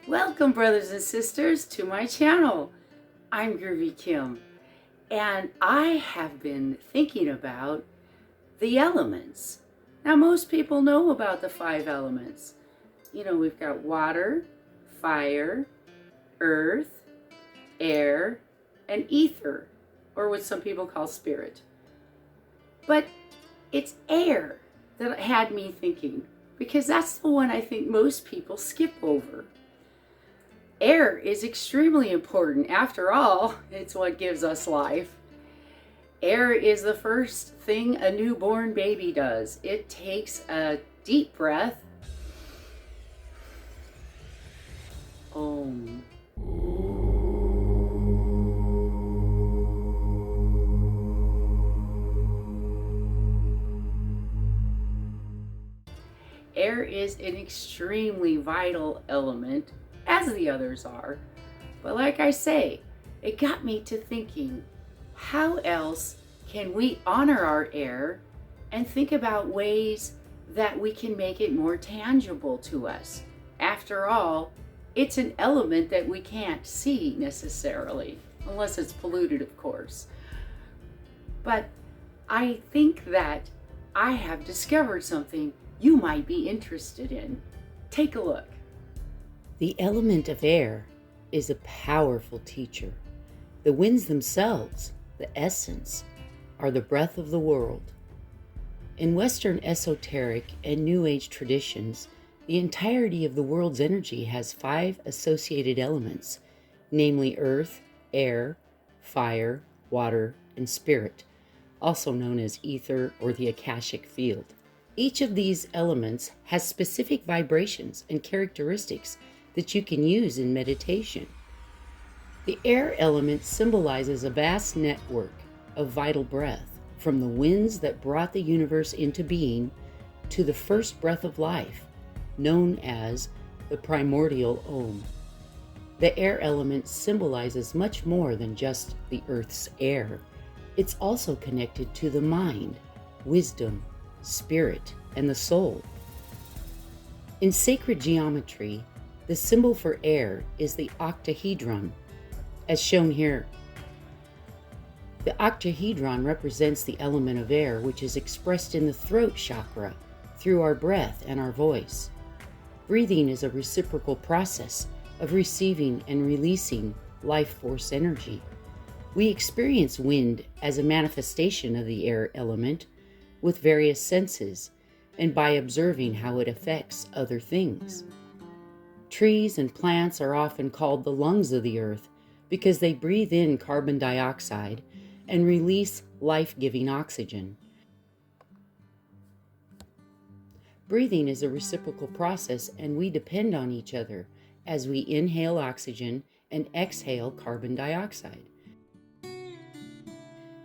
Welcome, brothers and sisters, to my channel. I'm Groovy Kim, and I have been thinking about the elements. Now, most people know about the 5 elements. You know, we've got water, fire, earth, air, and ether, or what some people call spirit. But it's air that had me thinking, because that's the one I think most people skip over. Air is extremely important. After all, it's what gives us life. Air is the first thing a newborn baby does. It takes a deep breath. Om. Air is an extremely vital element, as the others are. But like I say, it got me to thinking, how else can we honor our air and think about ways that we can make it more tangible to us? After all, it's an element that we can't see necessarily, unless it's polluted, of course. But I think that I have discovered something you might be interested in. Take a look. The element of air is a powerful teacher. The winds themselves, the essence, are the breath of the world. In Western esoteric and New Age traditions, the entirety of the world's energy has 5 associated elements, namely earth, air, fire, water, and spirit, also known as ether or the Akashic field. Each of these elements has specific vibrations and characteristics that you can use in meditation. The air element symbolizes a vast network of vital breath, from the winds that brought the universe into being to the first breath of life, known as the primordial Om. The air element symbolizes much more than just the Earth's air. It's also connected to the mind, wisdom, spirit, and the soul. In sacred geometry, the symbol for air is the octahedron, as shown here. The octahedron represents the element of air, which is expressed in the throat chakra through our breath and our voice. Breathing is a reciprocal process of receiving and releasing life force energy. We experience wind as a manifestation of the air element with various senses and by observing how it affects other things. Trees and plants are often called the lungs of the earth because they breathe in carbon dioxide and release life-giving oxygen. Breathing is a reciprocal process, and we depend on each other as we inhale oxygen and exhale carbon dioxide.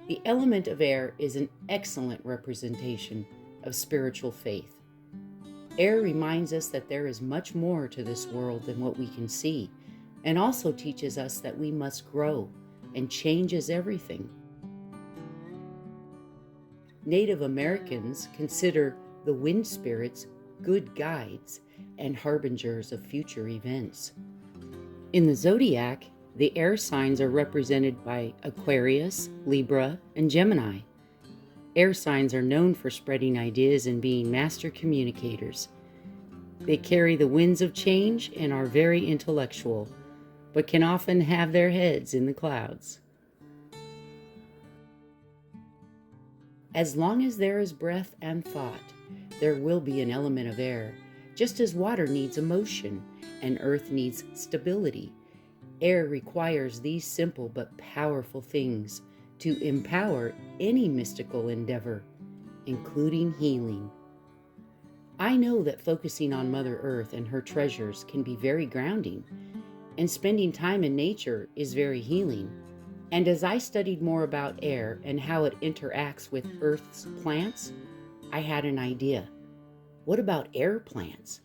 The element of air is an excellent representation of spiritual faith. Air reminds us that there is much more to this world than what we can see, and also teaches us that we must grow, and change is everything. Native Americans consider the wind spirits good guides and harbingers of future events. In the zodiac, the air signs are represented by Aquarius, Libra, and Gemini. Air signs are known for spreading ideas and being master communicators. They carry the winds of change and are very intellectual, but can often have their heads in the clouds. As long as there is breath and thought, there will be an element of air, just as water needs emotion and earth needs stability. Air requires these simple but powerful things to empower any mystical endeavor, including healing. I know that focusing on Mother Earth and her treasures can be very grounding, and spending time in nature is very healing. And as I studied more about air and how it interacts with Earth's plants, I had an idea. What about air plants?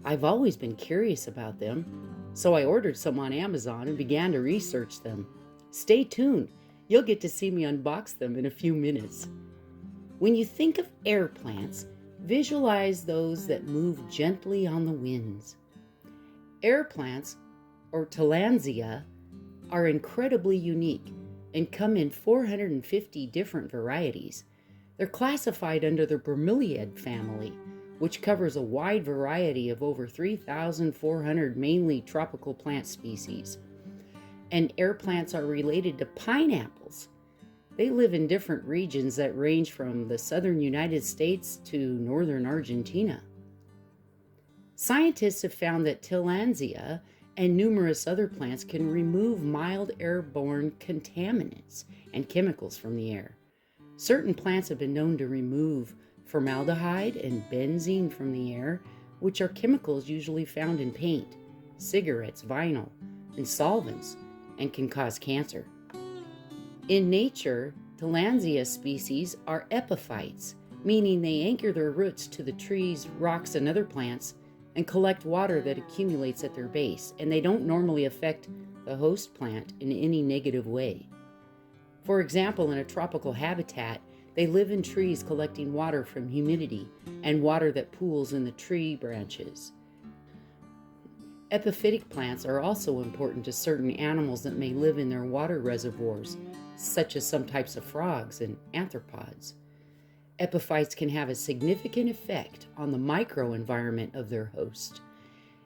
I've always been curious about them, so I ordered some on Amazon and began to research them. Stay tuned. You'll get to see me unbox them in a few minutes. When you think of air plants, visualize those that move gently on the winds. Air plants, or Tillandsia, are incredibly unique and come in 450 different varieties. They're classified under the bromeliad family, which covers a wide variety of over 3,400 mainly tropical plant species. And air plants are related to pineapples. They live in different regions that range from the southern United States to northern Argentina. Scientists have found that Tillandsia and numerous other plants can remove mild airborne contaminants and chemicals from the air. Certain plants have been known to remove formaldehyde and benzene from the air, which are chemicals usually found in paint, cigarettes, vinyl, and solvents, and can cause cancer. In nature, Tillandsia species are epiphytes, meaning they anchor their roots to the trees, rocks, and other plants and collect water that accumulates at their base, and they don't normally affect the host plant in any negative way. For example, in a tropical habitat, they live in trees collecting water from humidity and water that pools in the tree branches. Epiphytic plants are also important to certain animals that may live in their water reservoirs, such as some types of frogs and arthropods. Epiphytes can have a significant effect on the microenvironment of their host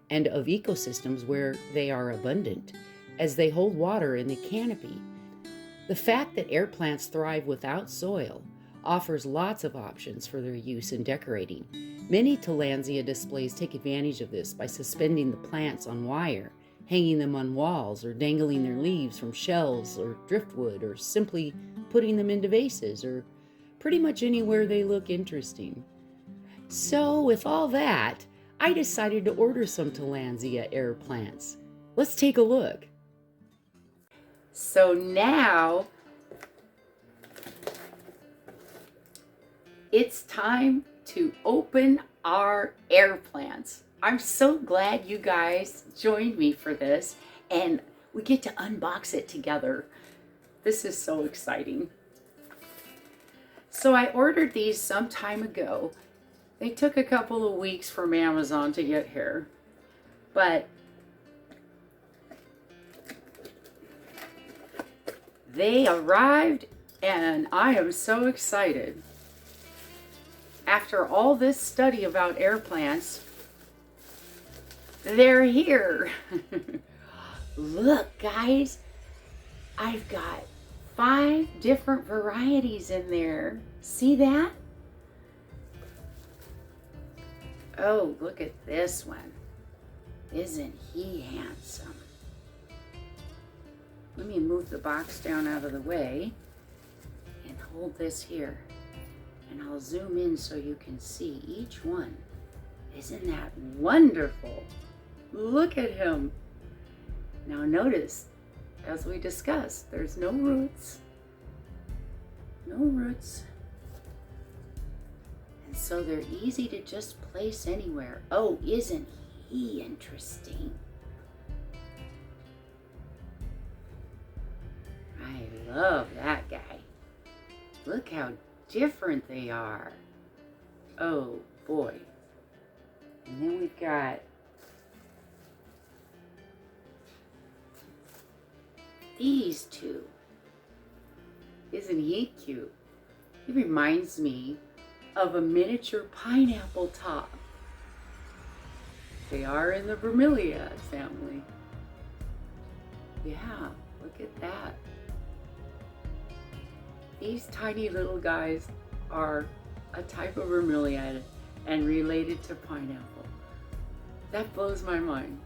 and of ecosystems where they are abundant, as they hold water in the canopy. The fact that air plants thrive without soil offers lots of options for their use in decorating. Many Tillandsia displays take advantage of this by suspending the plants on wire, hanging them on walls, or dangling their leaves from shelves or driftwood, or simply putting them into vases, or pretty much anywhere they look interesting. So with all that, I decided to order some Tillandsia air plants. Let's take a look. So now it's time to open our air plants. I'm so glad you guys joined me for this, and we get to unbox it together. This is so exciting. So I ordered these some time ago. They took a couple of weeks from Amazon to get here, but they arrived and I am so excited. After all this study about air plants, they're here. Look, guys, I've got 5 different varieties in there. See that? Oh, look at this one. Isn't he handsome? Let me move the box down out of the way and hold this here. And I'll zoom in so you can see each one. Isn't that wonderful? Look at him. Now notice, as we discussed, there's no roots. No roots. And so they're easy to just place anywhere. Oh, isn't he interesting? I love that guy. Look how different they are. Oh boy. And then we've got these two. Isn't he cute? He reminds me of a miniature pineapple top. They are in the bromeliad family. Yeah, look at that. These tiny little guys are a type of bromeliad and related to pineapple. That blows my mind.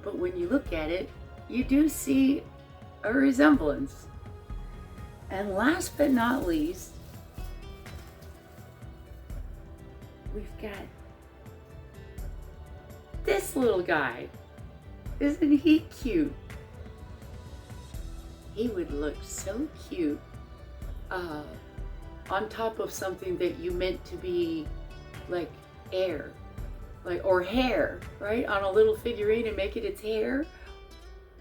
But when you look at it, you do see a resemblance. And last but not least, we've got this little guy. Isn't he cute? He would look so cute on top of something that you meant to be like air, like, or hair, right? On a little figurine and make it its hair,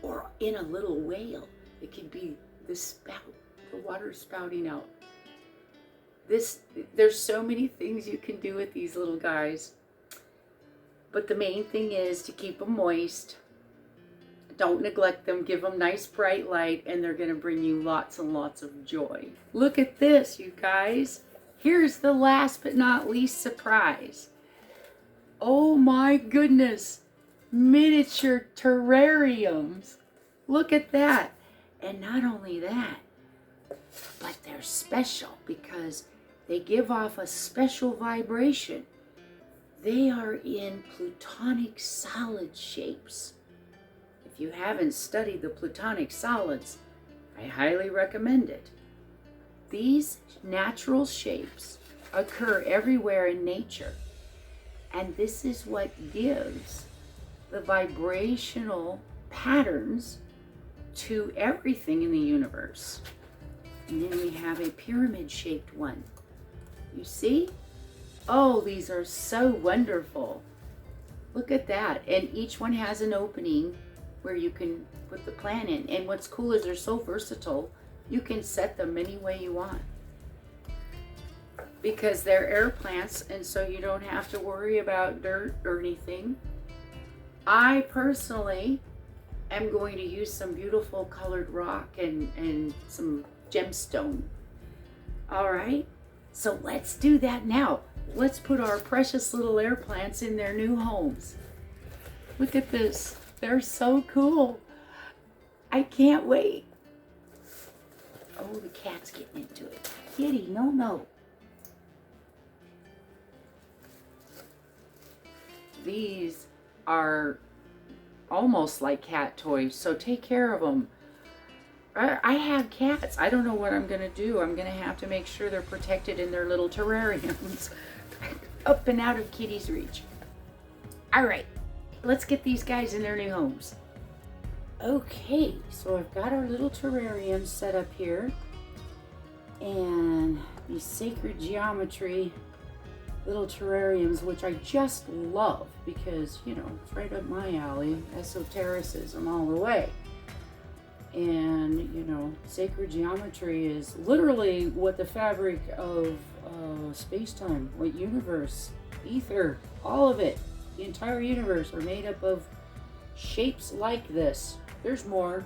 or in a little whale. It could be the spout, the water spouting out. There's so many things you can do with these little guys. But the main thing is to keep them moist don't neglect them. Give them nice bright light, and they're going to bring you lots and lots of joy. Look at this, you guys. Here's the last but not least surprise. Oh my goodness. Miniature terrariums. Look at that. And not only that, but they're special because they give off a special vibration. They are in plutonic solid shapes. If you haven't studied the plutonic solids, I highly recommend it. These natural shapes occur everywhere in nature, and this is what gives the vibrational patterns to everything in the universe. And then we have a pyramid-shaped one. You see? Oh, these are so wonderful. Look at that. And each one has an opening where you can put the plant in. And what's cool is they're so versatile, you can set them any way you want. Because they're air plants, and so you don't have to worry about dirt or anything. I personally am going to use some beautiful colored rock and some gemstone. All right, so let's do that now. Let's put our precious little air plants in their new homes. Look at this. They're so cool. I can't wait. Oh, the cat's getting into it. Kitty, no, no. These are almost like cat toys, so take care of them. I have cats. I don't know what I'm going to do. I'm going to have to make sure they're protected in their little terrariums. Up and out of Kitty's reach. All right, let's get these guys in their new homes. Okay, so I've got our little terrariums set up here. And these sacred geometry little terrariums, which I just love because, you know, it's right up my alley. Esotericism all the way. And, you know, sacred geometry is literally what the fabric of space-time, what universe, ether, all of it, the entire universe are made up of shapes like this. There's more,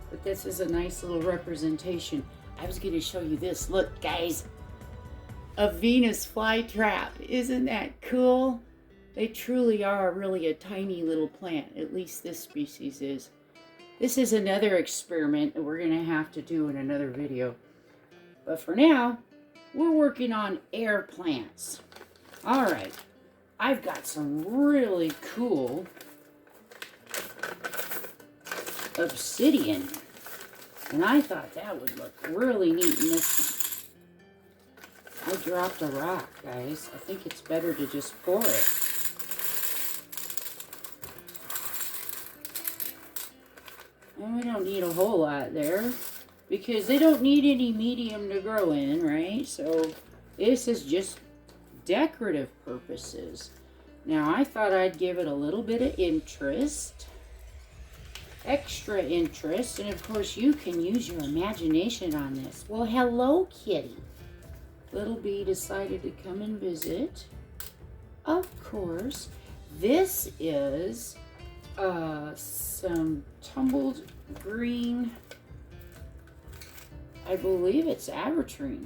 but this is a nice little representation. I was going to show you this. Look, guys. A Venus flytrap. Isn't that cool? They truly are really a tiny little plant. At least this species is. This is another experiment that we're going to have to do in another video. But for now, we're working on air plants. All right. I've got some really cool obsidian. And I thought that would look really neat in this one. I dropped a rock, guys. I think it's better to just pour it. And we don't need a whole lot there because they don't need any medium to grow in, right? So this is just decorative purposes. Now I thought I'd give it a little bit of interest. Extra interest, and of course you can use your imagination on this. Well, hello, kitty. Little bee decided to come and visit. Of course, this is some tumbled green, I believe it's avertrine.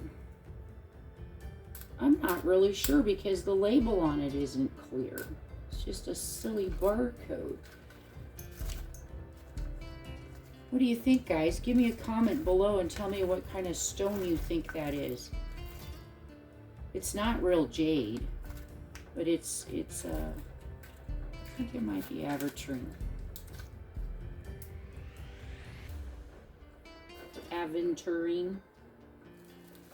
I'm not really sure because the label on it isn't clear. It's just a silly barcode. What do you think, guys? Give me a comment below and tell me what kind of stone you think that is. It's not real jade, but it's I think it might be avertrine. Aventurine.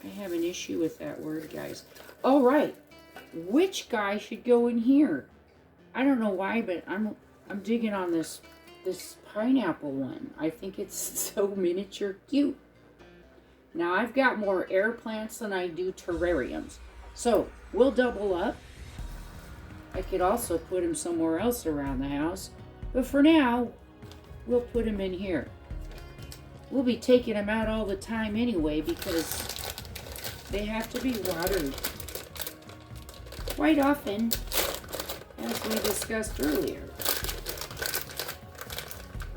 I have an issue with that word, guys. All right, which guy should go in here? I don't know why, but I'm digging on this pineapple one. I think it's so miniature cute. Now I've got more air plants than I do terrariums, so we'll double up. I could also put them somewhere else around the house, but for now we'll put them in here. We'll be taking them out all the time anyway because they have to be watered quite often, as we discussed earlier.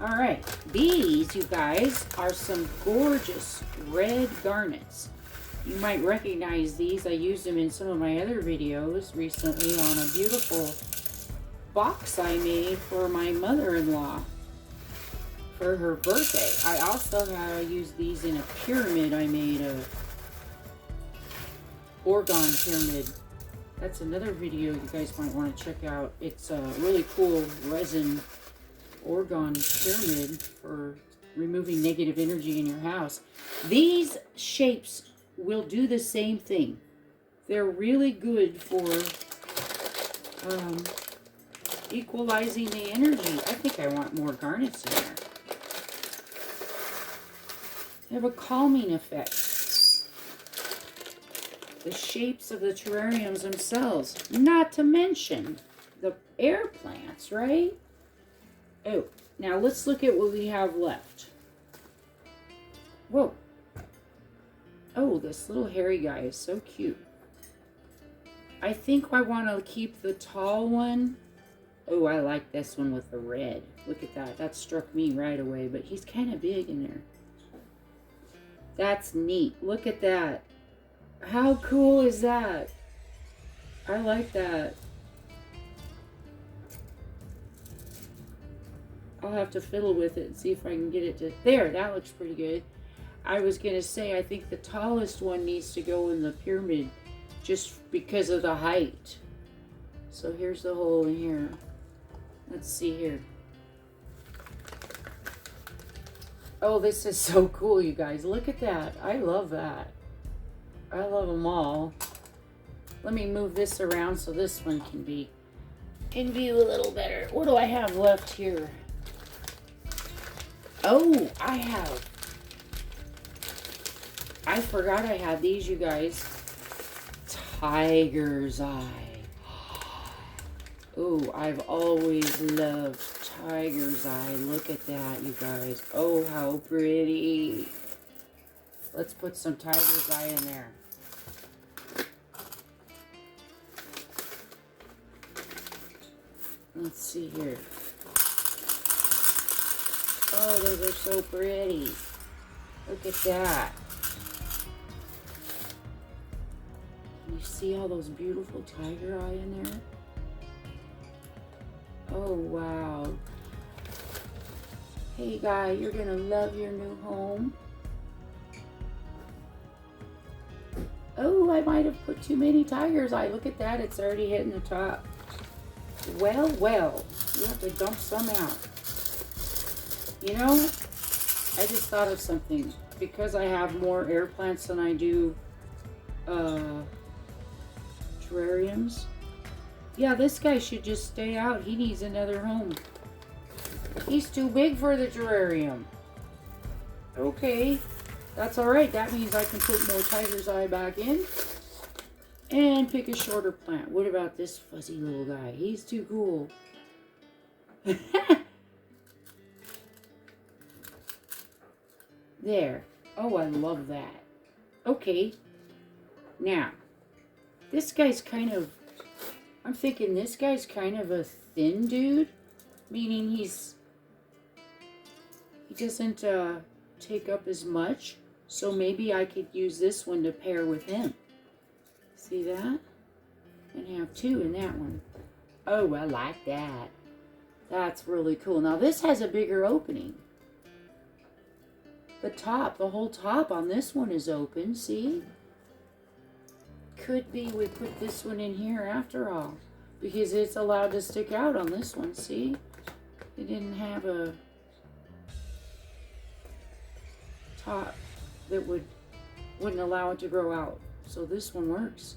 All right, these, you guys, are some gorgeous red garnets. You might recognize these. I used them in some of my other videos recently on a beautiful box I made for my mother-in-law for her birthday. I also used these in a pyramid I made, a orgone pyramid. That's another video you guys might want to check out. It's a really cool resin orgone pyramid for removing negative energy in your house. These shapes will do the same thing. They're really good for equalizing the energy. I think I want more garnets in there. They have a calming effect. The shapes of the terrariums themselves, not to mention the air plants, right? Oh, now let's look at what we have left. Whoa. Oh, this little hairy guy is so cute. I think I want to keep the tall one. Oh, I like this one with the red. Look at that. That struck me right away, but he's kind of big in there. That's neat. Look at that. How cool is that? I like that. I'll have to fiddle with it and see if I can get it to... There, that looks pretty good. I was going to say, I think the tallest one needs to go in the pyramid just because of the height. So here's the hole in here. Let's see here. Oh, this is so cool, you guys. Look at that. I love that. I love them all. Let me move this around so this one can be in view a little better. What do I have left here? Oh, I forgot I had these, you guys. Tiger's eye. Oh, I've always loved tiger's eye. Look at that, you guys. Oh, how pretty. Let's put some tiger's eye in there. Let's see here. Oh, those are so pretty. Look at that. Can you see all those beautiful tiger eye in there? Oh, wow. Hey, guy, you're going to love your new home. Oh, I might have put too many tiger's eye. Look at that. It's already hitting the top. Well, well. You have to dump some out. You know, I just thought of something. Because I have more air plants than I do terrariums. Yeah, this guy should just stay out. He needs another home. He's too big for the terrarium. Okay. That's alright. That means I can put more tiger's eye back in. And pick a shorter plant. What about this fuzzy little guy? He's too cool. There. Oh, I love that. Okay. Now, this guy's kind of... I'm thinking this guy's kind of a thin dude. Meaning he doesn't take up as much. So maybe I could use this one to pair with him. See that? And have two in that one. Oh, I like that. That's really cool. Now this has a bigger opening. The top, the whole top on this one is open, see? Could be we put this one in here after all. Because it's allowed to stick out on this one, see? It didn't have a top that wouldn't allow it to grow out. So this one works.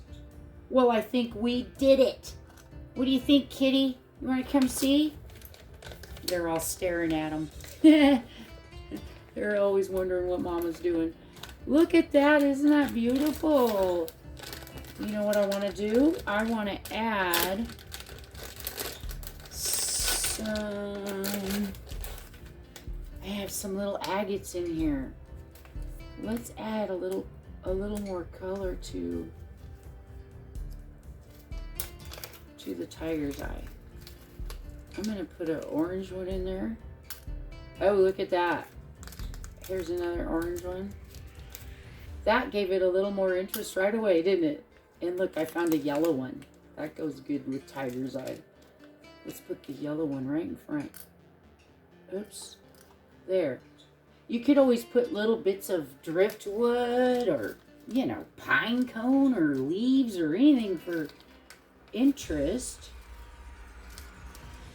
Well, I think we did it. What do you think, kitty? You want to come see? They're all staring at him. They're always wondering what Mama's doing. Look at that. Isn't that beautiful? You know what I want to do? I want to add some... I have some little agates in here. Let's add a little more color to the tiger's eye. I'm going to put an orange one in there. Oh, look at that. Here's another orange one. That gave it a little more interest right away, didn't it? And look, I found a yellow one. That goes good with tiger's eye. Let's put the yellow one right in front. Oops. There. You could always put little bits of driftwood or, you know, pine cone or leaves or anything for interest.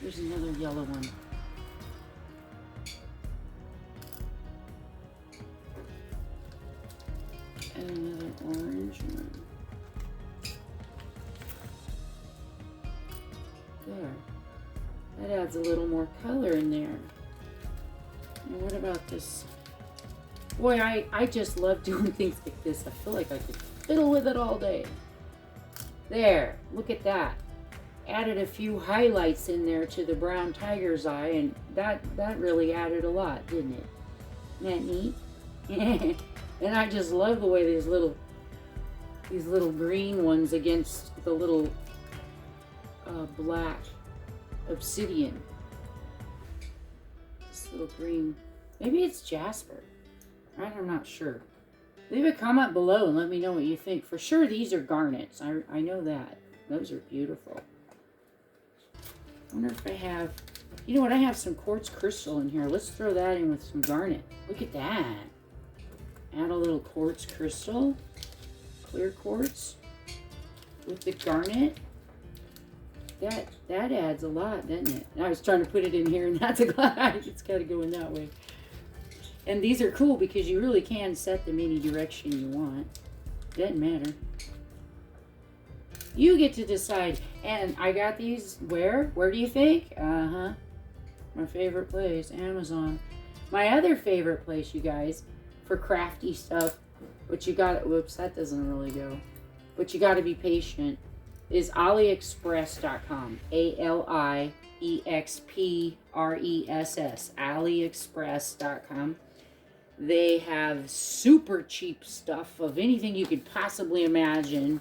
Here's another yellow one. And another orange one. There. That adds a little more color in there. And what about this? Boy, I just love doing things like this. I feel like I could fiddle with it all day. There. Look at that. Added a few highlights in there to the brown tiger's eye, and that really added a lot, didn't it? Isn't that neat? And I just love the way these little green ones against the little black obsidian. This little green, maybe it's jasper. I'm not sure. Leave a comment below and let me know what you think. For sure these are garnets. I know that. Those are beautiful. I wonder if I have, you know what, I have some quartz crystal in here. Let's throw that in with some garnet. Look at that. Add a little quartz crystal, clear quartz, with the garnet. That adds a lot, doesn't it? I was trying to put it in here, and that's a glide. It's got to go in that way. And these are cool because you really can set them any direction you want. Doesn't matter. You get to decide. And I got these where? Where do you think? My favorite place, Amazon. My other favorite place, you guys, for crafty stuff, but you got, whoops, that doesn't really go. But you got to be patient, is AliExpress.com. AliExpress. AliExpress.com. They have super cheap stuff of anything you could possibly imagine.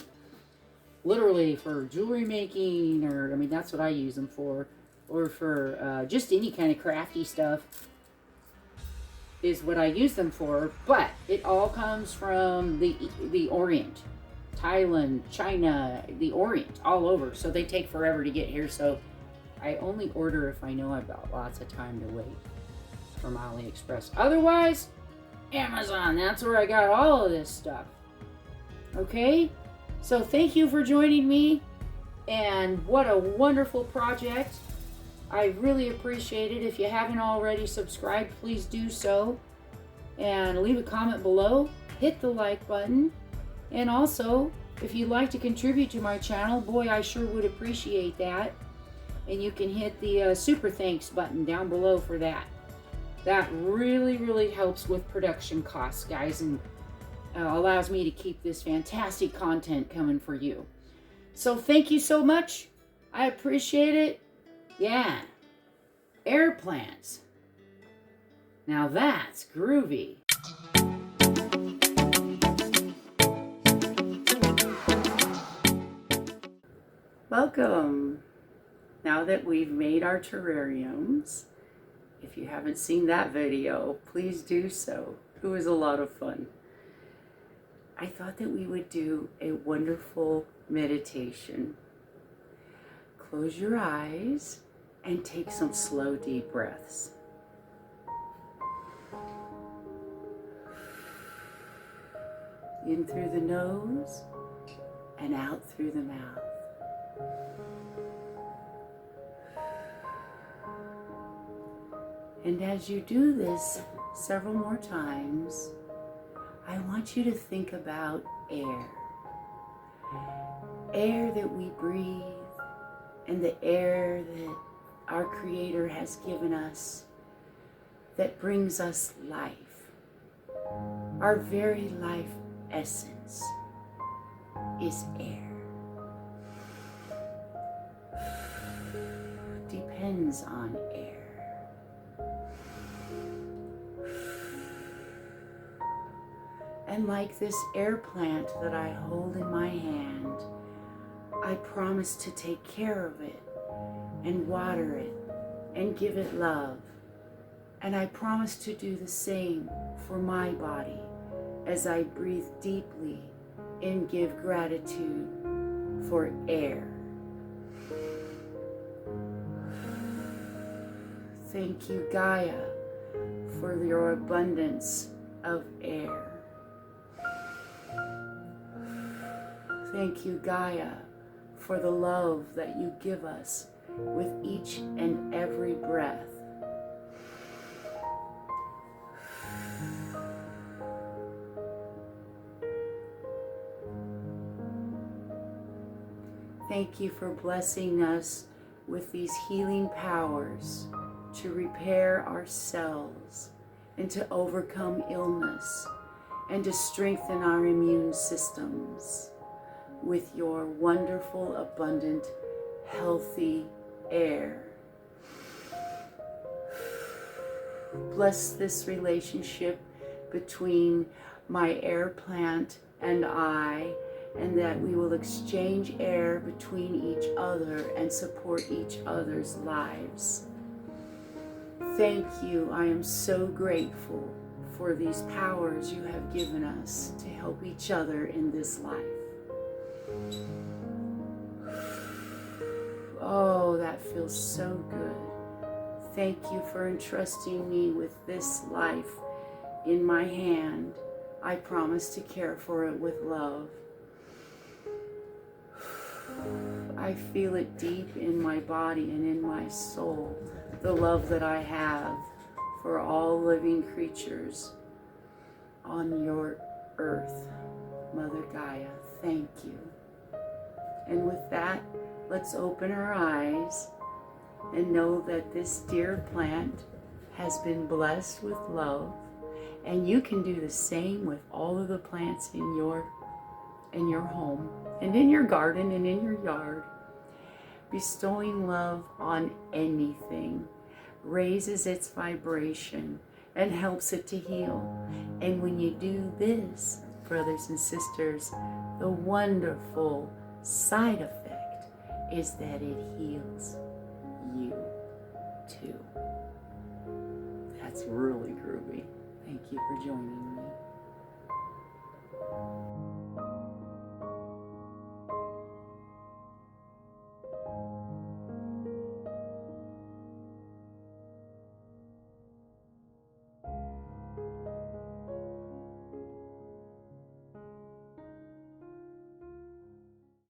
Literally for jewelry making, or, I mean, that's what I use them for. Or for just any kind of crafty stuff is what I use them for. But it all comes from the Orient. Thailand, China, the Orient, all over. So they take forever to get here. So I only order if I know I've got lots of time to wait from AliExpress. Otherwise, Amazon. That's where I got all of this stuff. Okay? So thank you for joining me. And what a wonderful project. I really appreciate it. If you haven't already subscribed, please do so. And leave a comment below. Hit the like button. And also, if you'd like to contribute to my channel, boy, I sure would appreciate that. And you can hit the super thanks button down below for that. That really, really helps with production costs, guys, and allows me to keep this fantastic content coming for you. So thank you so much. I appreciate it. Yeah. Air plants. Now that's groovy. Welcome. Now that we've made our terrariums, if you haven't seen that video, please do so. It was a lot of fun. I thought that we would do a wonderful meditation. Close your eyes and take some slow, deep breaths. In through the nose and out through the mouth. And as you do this several more times, I want you to think about air. Air that we breathe, and the air that our Creator has given us that brings us life. Our very life essence is air. Depends on air. And like this air plant that I hold in my hand, I promise to take care of it and water it and give it love And I promise to do the same for my body as I breathe deeply and give gratitude for air. Thank you, Gaia, for your abundance of air. Thank you, Gaia, for the love that you give us with each and every breath. Thank you for blessing us with these healing powers to repair ourselves and to overcome illness and to strengthen our immune systems with your wonderful, abundant, healthy air. Bless this relationship between my air plant and I, and that we will exchange air between each other and support each other's lives. Thank you. I am so grateful for these powers you have given us to help each other in this life. Oh, that feels so good. Thank you for entrusting me with this life in my hand. I promise to care for it with love. I feel it deep in my body and in my soul, the love that I have for all living creatures on your earth. Mother Gaia, thank you. And with that, let's open our eyes and know that this dear plant has been blessed with love, and you can do the same with all of the plants in your home and in your garden and in your yard. Bestowing love on anything raises its vibration and helps it to heal. And when you do this, brothers and sisters, the wonderful side effect is that it heals you too. That's really groovy. Thank you for joining me.